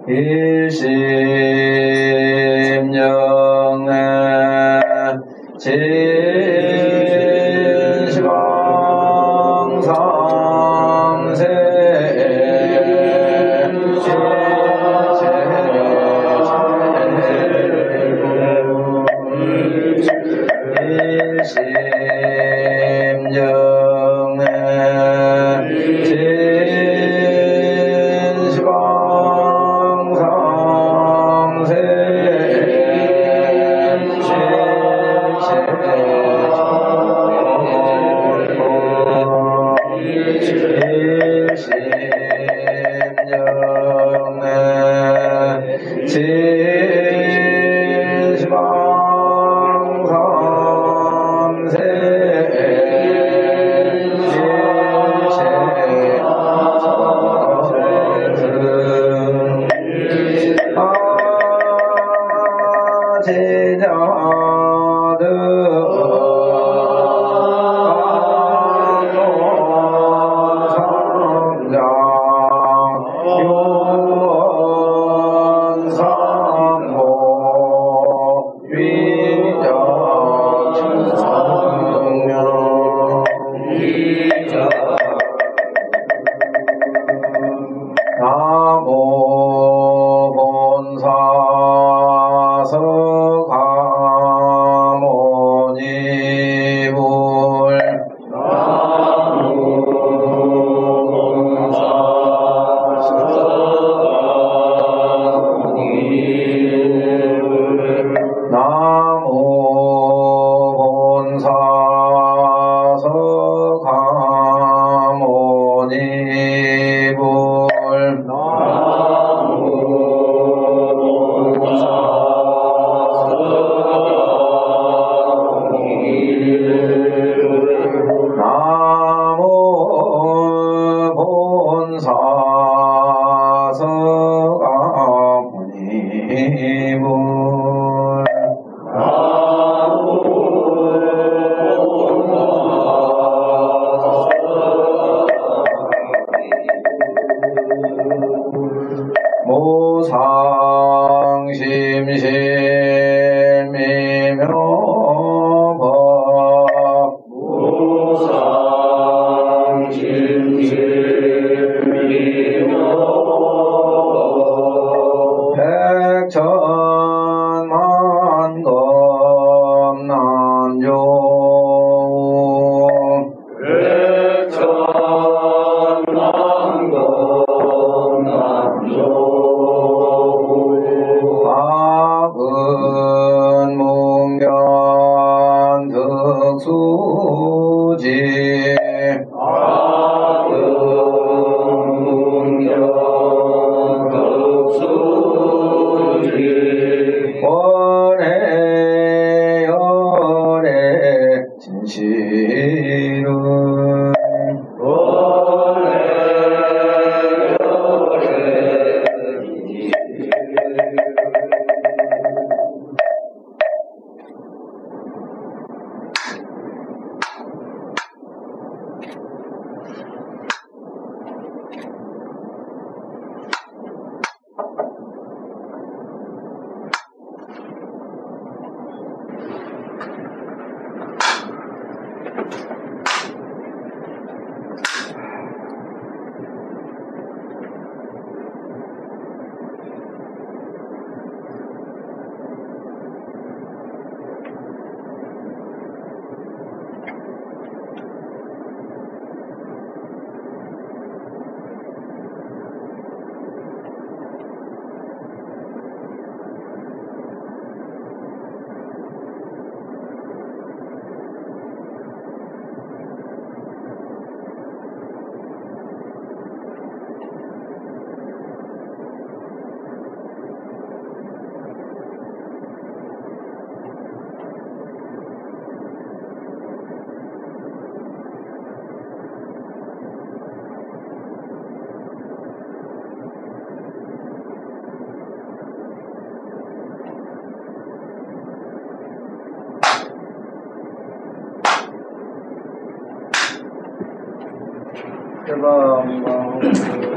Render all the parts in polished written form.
일심영애 진시방삼세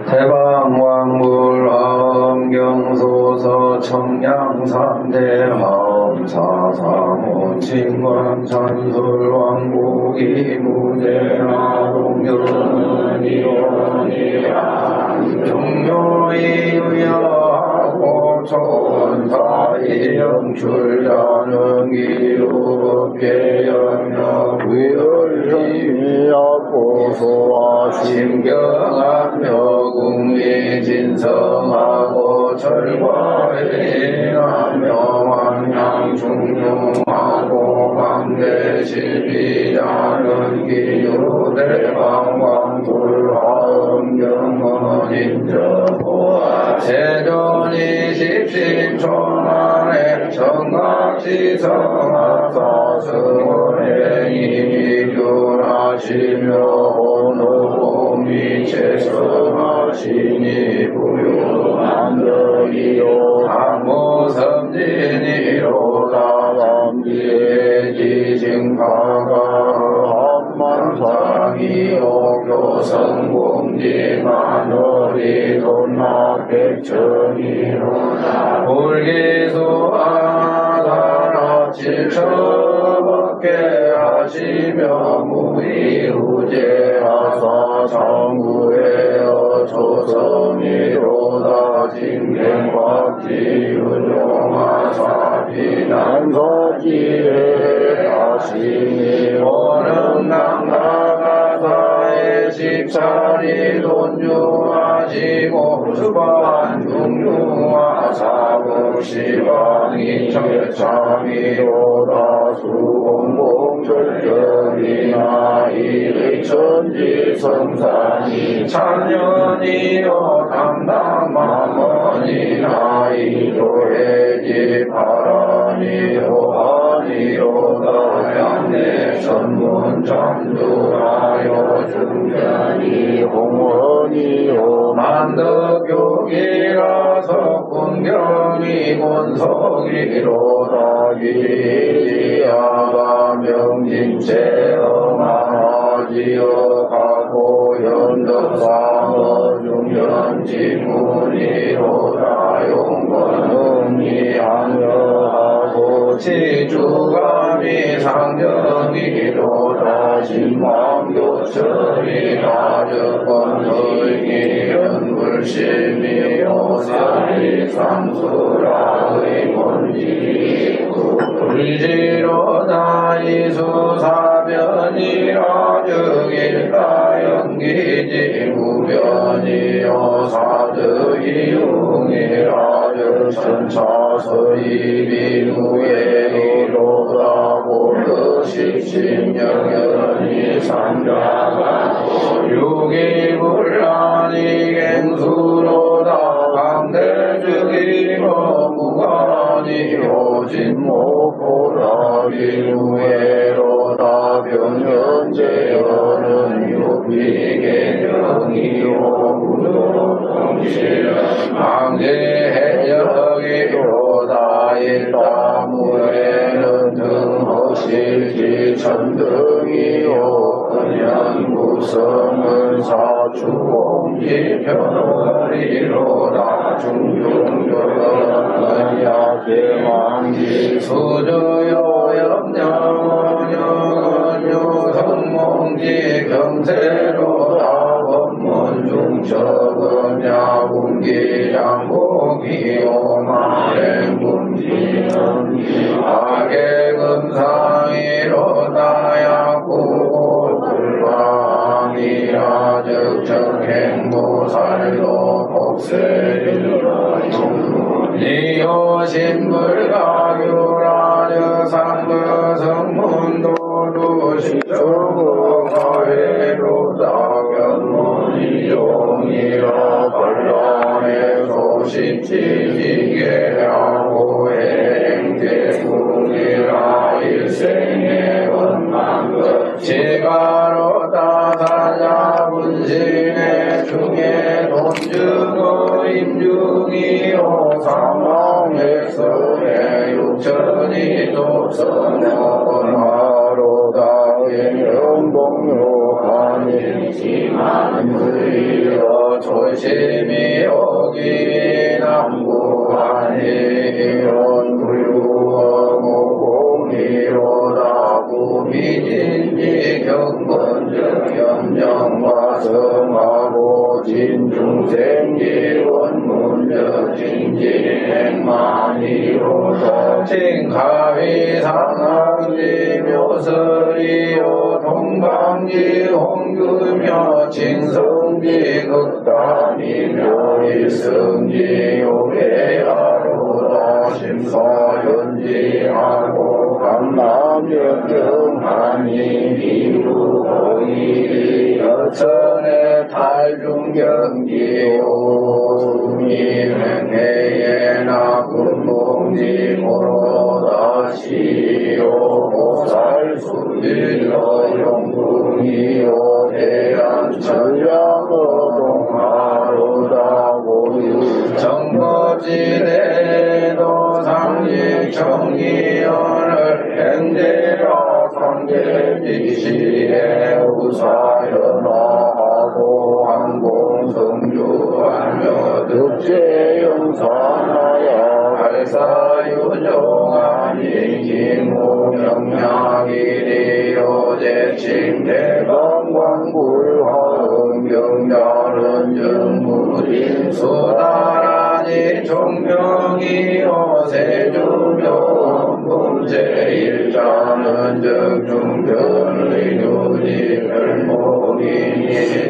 대방왕물 엄경소서 청량삼대함 사사모 진관 찬술왕국이 무대나 동료는 이원이라 종묘이 유여하고 천사이 영출자는 기후법계 영역 위을심이하고 소화 심경하며 국리 진성하고 철과행하며 왕양 중용하고 강대실비자는 기후 대방왕불화음 경원인저보아 세존이 십신촌만에 청각지성하사승원행이 교라시며 오노미 최성하시니 부유만덕이요 항무섬진이로다 감지의 지징가가 한만상이요 교성공지만월이 돈락백천이로다 불기수아사라 칠처밖에 하시며 무이후제하사 장구에어 조성이로다 징경박지유종하사 비난서지에 하시니 원음낭나가사의 십차리 돈주하시고 수반 중중하사 시방이 최참이로다 수공공철경이나 이익천지 성산이 찬년이요 담담마머니나 이도해지 바라니요 하니로다 양내 선문참두하여 중견이 홍원이요 만덕교기라서 군경이 본성이로다 기지아가 명진체엄하지어 가고 연덕상어 중연지문이로다 용건응이 항여하고 지주감이 상정이로다 신망교철이 나적건설기 연불심이 오사리 상수라의 본지 불지로다 이수사변이라 즉일가 연기지 무변이요 사득이용이라 즉천차서이비누에이로다 보드십신영연이 삼자가 유기불란이 갱수로다 강대적이로 무관이요 진모보라기무에로다 변현재여는 유비개명이요 무도동실 강제해적이로다 일다무에는 등허실지 천등이요 은연구성은 사주공지편허리로다 중중조는 야계왕지 수저요 염려원여건요 성몽지 경세로다 법문중적은 야군기장복이오마행군지는 악의금상이로다 야구불왕이라 즉적행보살도 복세일러 니호신불가규라 상부성문도도 시정가회로다 견문이용이라 반란의 소식지지게하고 행제국이라 일생의 원망급 지가로다 사자분신의 중에 돈주거 임중이요 상황에서의 육천이 돕선어건하로다 행영봉요하니 지만 조심히 오기 남구하니론 구유어무공이로다 구미진지 경건적 염정과 성하고 진중생지 원문적 진진행만이로다 징가위 상황지 묘설이요 동방지 홍규며 징성지 극단이며 일성지 요괴야로다 심사연지하고 감남역경하니 이루고이 여천의 탈중경기요 수미행해예나 군봉지모로다 시요 보살수일러 용궁이요 대한천량어동하로다 고유 정법지대도 상직정의연을 행제라 상계지시에 우사연화하고 항공성주하며 득제영산하여 발사유종하니 기무명량이리요 제칭대강광굴화음 경자는 정무진 수다라니 종명이요 세주명 범죄일자는 적중견의 유지별목이니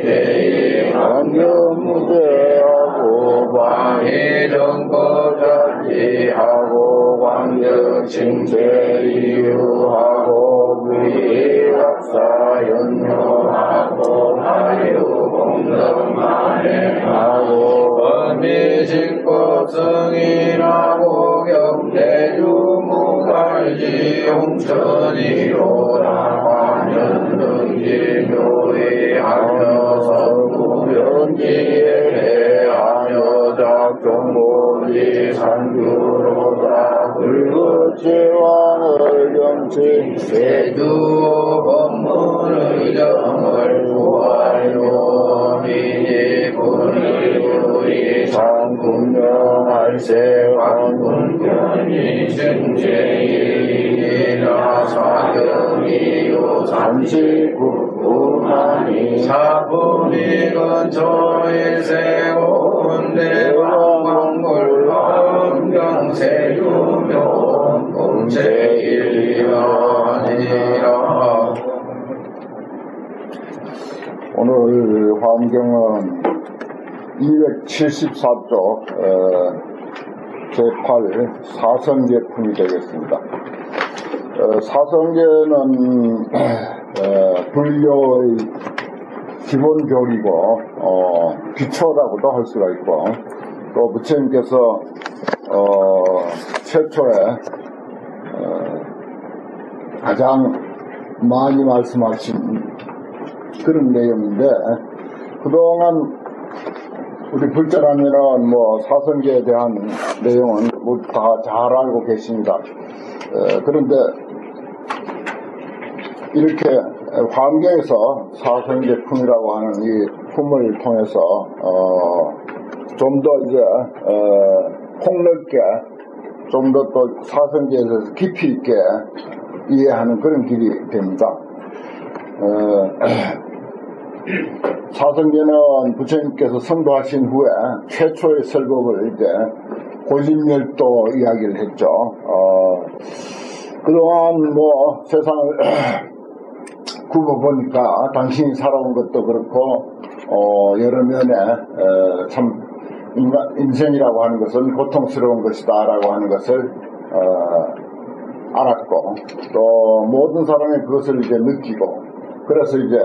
대의환경무대하고 방위정법자지하고 광적칭세이유하고 위락사연료하고 하유공덕만행하고 범위직법승인하고 경대주무갈지 용천이로다 환연등지묘의하여 선구변지에 하여 작종보지 산주로다 불거제왕을 경치 세주 법문의 정을 구하여 미지분의 상군명할세 왕군견이 증제이나 사경이요 삼시구구만이 사분이 근처에 세운 대왕광불함경세유명 공제일이아니라. 오늘 화엄경은 274쪽 제8 사성제품이 되겠습니다. 사성제는 불교의 기본 교리고 기초라고도 할 수가 있고, 또 부처님께서 최초에 가장 많이 말씀하신 그런 내용인데, 그동안 우리 불자라면은 사성제에 대한 내용은 다 잘 알고 계십니다. 그런데 이렇게 화엄경에서 사성제품이라고 하는 이 품을 통해서 좀 더 이제 폭넓게 좀 더 또 사성제에 대해서 깊이 있게 이해하는 그런 길이 됩니다. 사성제는 부처님께서 성도하신 후에 최초의 설법을 이제 고진멸도 이야기를 했죠. 그동안 세상을 굽어보니까 당신이 살아온 것도 그렇고 여러 면에 참 인생이라고 하는 것은 고통스러운 것이다 라고 하는 것을 알았고, 또 모든 사람이 그것을 이제 느끼고, 그래서 이제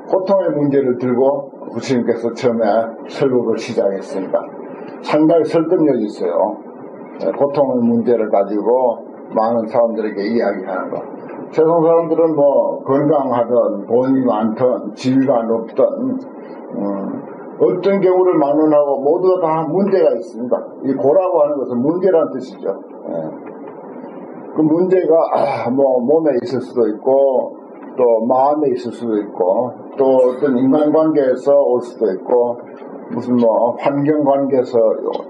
고통의 문제를 들고 부처님께서 처음에 설법을 시작했습니다. 상당히 설득력이 있어요. 고통의 문제를 가지고 많은 사람들에게 이야기하는 것. 세상 사람들은 건강하든 돈이 많든 지위가 높든 어떤 경우를 만원하고 모두가 다 문제가 있습니다. 이 고라고 하는 것은 문제라는 뜻이죠. 그 문제가 몸에 있을 수도 있고 또 마음에 있을 수도 있고, 또 어떤 인간관계에서 올 수도 있고, 무슨 뭐 환경관계에서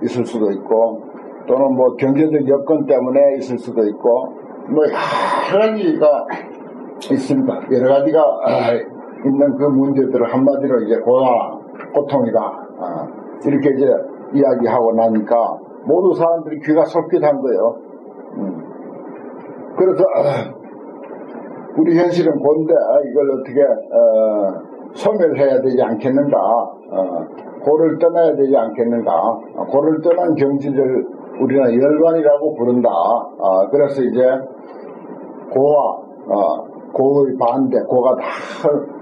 있을 수도 있고, 또는 뭐 경제적 여건 때문에 있을 수도 있고, 뭐 여러 가지가 있습니다. 여러 가지가 있는 그 문제들을 한마디로 이제 고통이다, 이렇게 이제 이야기하고 나니까 모두 사람들이 귀가 솔깃한 거예요. 그래서 우리 현실은 고인데 이걸 어떻게 소멸해야 되지 않겠는가, 고를 떠나야 되지 않겠는가. 고를 떠난 경지를 우리는 열반이라고 부른다. 그래서 이제 고와 고의 반대, 고가 다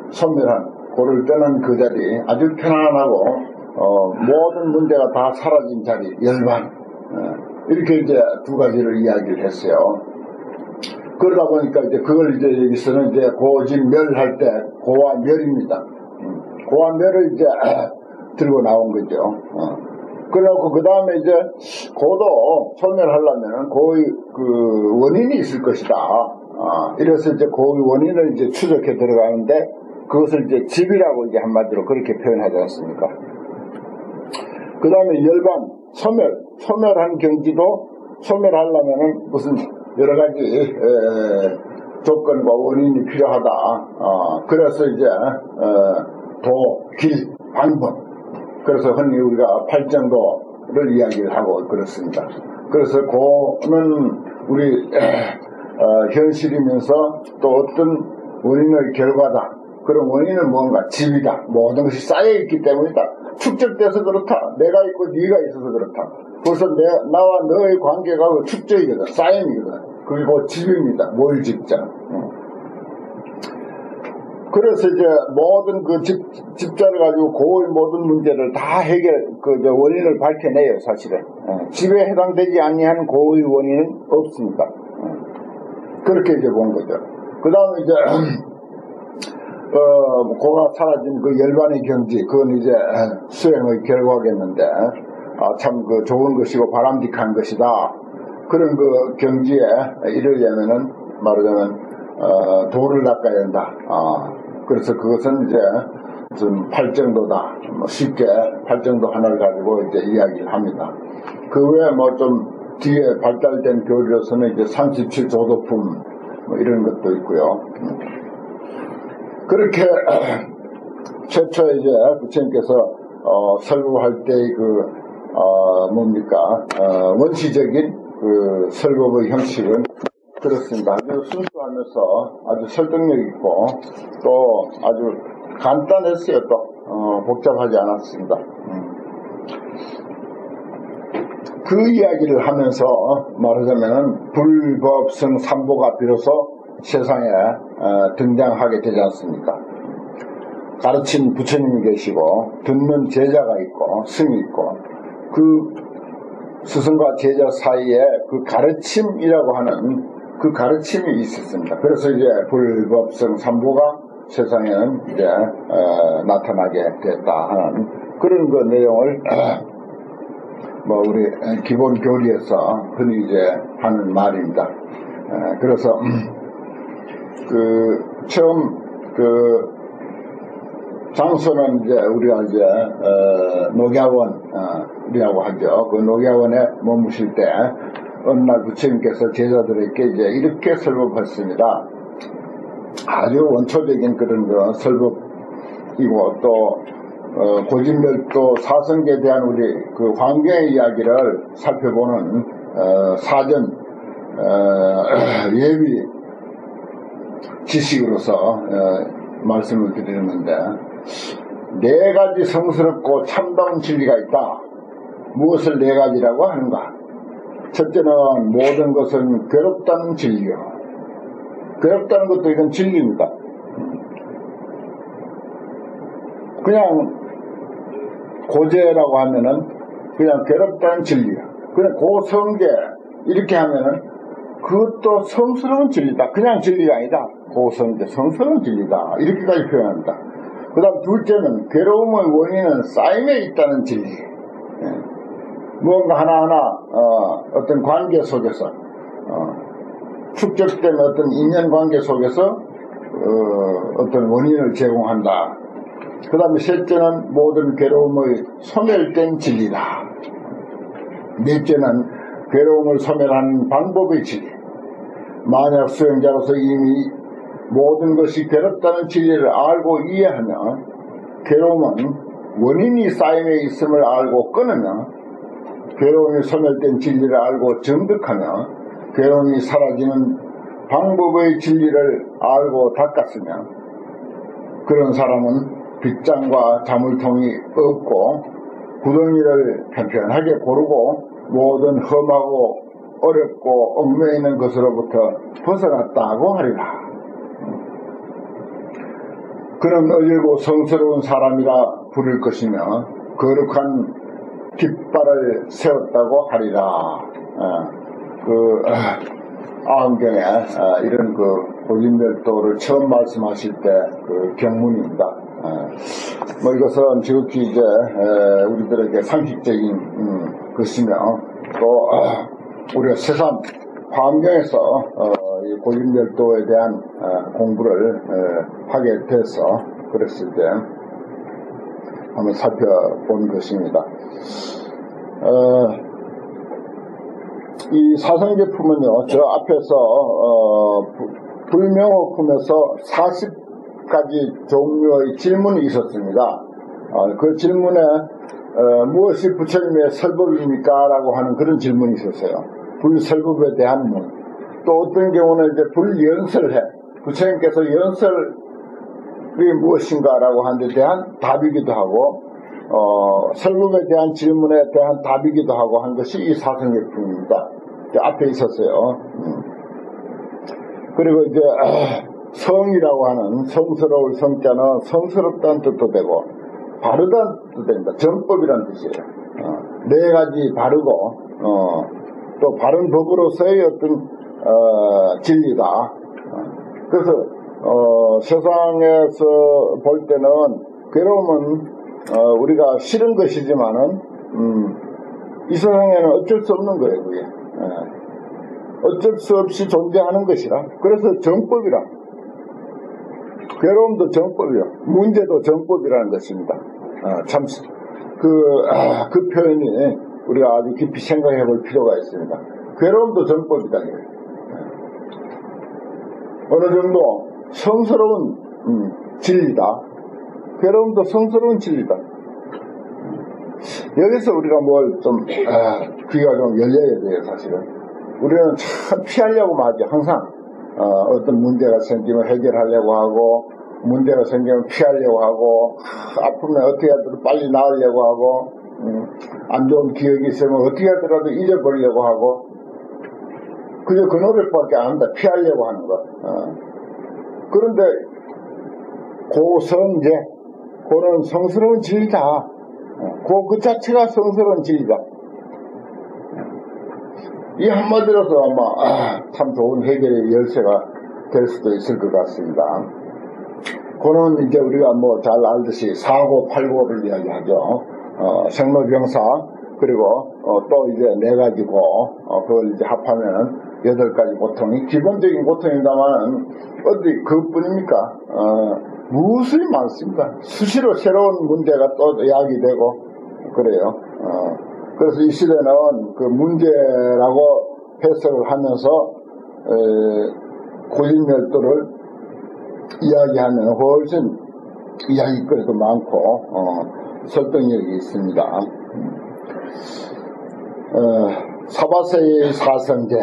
소멸한, 고를 떠난 그 자리, 아주 편안하고 모든 문제가 다 사라진 자리, 열반, 이렇게 이제 두 가지를 이야기를 했어요. 그러다 보니까 이제 그걸 이제 여기서는 이제 고진멸할 때 고와 멸입니다. 고와 멸을 이제 들고 나온 거죠. 그래놓고 그 다음에 이제 고도 소멸하려면 고의 그 원인이 있을 것이다. 이래서 이제 고의 원인을 이제 추적해 들어가는데 그것을 이제 집이라고 이제 한마디로 그렇게 표현하지 않습니까? 그 다음에 열반, 소멸한 경지도 소멸하려면은 무슨 여러 가지 조건과 원인이 필요하다. 그래서 이제 도, 길, 방법. 그래서 흔히 우리가 팔정도를 이야기를 하고 그렇습니다. 그래서 고는 우리 현실이면서 또 어떤 원인의 결과다. 그런 원인은 뭔가 집이다. 모든 것이 쌓여있기 때문이다. 축적돼서 그렇다. 내가 있고 네가 있어서 그렇다. 벌써 나와 너의 관계가 축적이거든. 쌓임이거든. 그게 곧 집입니다. 뭘 집자. 그래서 이제 모든 그 집자를 가지고 고의 모든 문제를 다 원인을 밝혀내요, 사실은. 집에 해당되지 아니한 고의 원인은 없습니다. 그렇게 이제 본 거죠. 그 다음에 이제, 고가 사라진 그 열반의 경지, 그건 이제 수행의 결과겠는데, 참 그 좋은 것이고 바람직한 것이다. 그런 그 경지에 이르려면은, 말하자면, 도를 닦아야 한다. 그래서 그것은 이제 무슨 팔정도다. 쉽게 팔정도 하나를 가지고 이제 이야기를 합니다. 그 외에 뭐 좀 뒤에 발달된 교리로서는 이제 37조도품 뭐 이런 것도 있고요. 그렇게 최초에 이제 부처님께서 설법할 때의 원시적인 그 설법의 형식은 그렇습니다. 아주 순수하면서 아주 설득력 있고 또 아주 간단했어요. 또 복잡하지 않았습니다. 그 이야기를 하면서 말하자면 불법성 삼보가 비로소 세상에 등장하게 되지 않습니까? 가르친 부처님이 계시고 듣는 제자가 있고 스승이 있고 그 스승과 제자 사이에 그 가르침이라고 하는 그 가르침이 있었습니다. 그래서 이제 불법성 삼보가 세상에는 이제 나타나게 됐다 하는 그런 그 내용을 뭐 우리 기본 교리에서 흔히 이제 하는 말입니다. 그래서 그 처음 그 장소는 이제 우리가 이제 녹야원이라고 하죠. 그 녹야원에 머무실 때 어느 날 부처님께서 제자들에게 이제 이렇게 설법했습니다. 아주 원초적인 그런 그 설법이고 또 고진멸도 사성계에 대한 우리 그 환경의 이야기를 살펴보는 사전 예비 지식으로서 말씀을 드리는데 네 가지 성스럽고 참다운 진리가 있다. 무엇을 네 가지라고 하는가? 첫째는 모든 것은 괴롭다는 진리요. 괴롭다는 것도 이건 진리입니다. 그냥 고제라고 하면은 그냥 괴롭다는 진리야. 그냥 고성계 이렇게 하면은 그것도 성스러운 진리다. 그냥 진리가 아니다. 고성계 성스러운 진리다. 이렇게까지 표현합니다. 그 다음 둘째는 괴로움의 원인은 쌓임에 있다는 진리. 무언가 하나하나 어떤 관계 속에서 축적된 어떤 인연관계 속에서 어떤 원인을 제공한다. 그 다음에 셋째는 모든 괴로움의 소멸된 진리다. 넷째는 괴로움을 소멸하는 방법의 진리. 만약 수행자로서 이미 모든 것이 괴롭다는 진리를 알고 이해하면 괴로움은 원인이 쌓임에 있음을 알고 끊으며 괴로움이 소멸된 진리를 알고 정득하며 괴로움이 사라지는 방법의 진리를 알고 닦았으며 그런 사람은 빗장과 자물통이 없고 구덩이를 편편하게 고르고 모든 험하고 어렵고 얽매여 있는 것으로부터 벗어났다고 하리라. 그는 어리고 성스러운 사람이라 부를 것이며 거룩한 깃발을 세웠다고 하리라. 아흔경에 이런 고진멸도를 처음 말씀하실 때 그 경문입니다. 뭐 이것은 지극히 이제 우리들에게 상식적인 것이며 또 우리가 세상 환경에서 이 고진멸도에 대한 공부를 하게 돼서 그랬을 때 한번 살펴본 것입니다. 이 사성제품은요, 저 앞에서 불명호품에서 40가지 종류의 질문이 있었습니다. 그 질문에 무엇이 부처님의 설법입니까? 라고 하는 그런 질문이 있었어요. 불설법에 대한 문. 또 어떤 경우는 이제 불연설해. 부처님께서 연설이 무엇인가? 라고 하는 데 대한 답이기도 하고, 설법에 대한 질문에 대한 답이기도 하고 한 것이 이 사성제품입니다. 앞에 있었어요. 그리고 이제 성이라고 하는 성스러울 성자는 성스럽다는 뜻도 되고 바르다는 뜻도 됩니다. 정법이라는 뜻이에요. 네 가지 바르고 또 바른 법으로서의 어떤 진리다. 그래서 세상에서 볼 때는 괴로움은 우리가 싫은 것이지만은 이 세상에는 어쩔 수 없는 거예요. 그게 어쩔 수 없이 존재하는 것이라. 그래서 정법이라. 괴로움도 정법이요. 문제도 정법이라는 것입니다. 참 그 표현이 우리가 아주 깊이 생각해 볼 필요가 있습니다. 괴로움도 정법이다. 어느 정도 성스러운 진리다. 괴로움도 성스러운 진리다. 여기서 우리가 뭘 좀 귀가 좀 열려야 돼요. 사실은 우리는 참 피하려고 하죠. 항상 어떤 문제가 생기면 해결하려고 하고, 문제가 생기면 피하려고 하고, 아프면 어떻게 하더라도 빨리 나으려고 하고, 안 좋은 기억이 있으면 어떻게 하더라도 잊어버리려고 하고, 그저 그 노력밖에 안 한다. 피하려고 하는 것. 그런데 고성제, 고는 성스러운 진리다. 그 자체가 성스러운 진리다. 이 한마디로서 아마 참 좋은 해결의 열쇠가 될 수도 있을 것 같습니다. 그는 이제 우리가 뭐 잘 알듯이 사고 팔고를 이야기하죠. 생로병사, 그리고 또 이제 네 가지고 그걸 이제 합하면은 8가지 고통이 기본적인 고통입니다만은 어디 그것뿐입니까? 무수히 많습니다. 수시로 새로운 문제가 또 야기되고 그래요. 그래서 이 시대는 그 문제라고 해석을 하면서 고진멸도를 이야기하면 훨씬 이야기거리도 많고 설득력이 있습니다. 사바세의 사성제,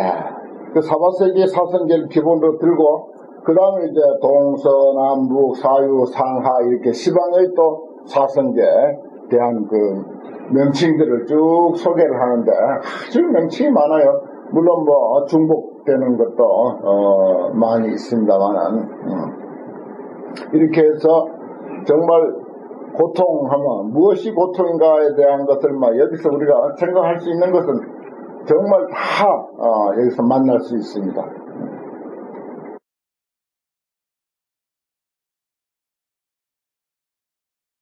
그 사바세의 사성제를 기본으로 들고 그 다음에 이제 동서남북 사유 상하 이렇게 시방의 또 사성제에 대한 그 명칭들을 쭉 소개를 하는데 아주 명칭이 많아요. 물론 뭐 중복되는 것도 많이 있습니다만은 이렇게 해서 정말 고통하면 무엇이 고통인가에 대한 것을 여기서 우리가 생각할 수 있는 것은 정말 다 여기서 만날 수 있습니다.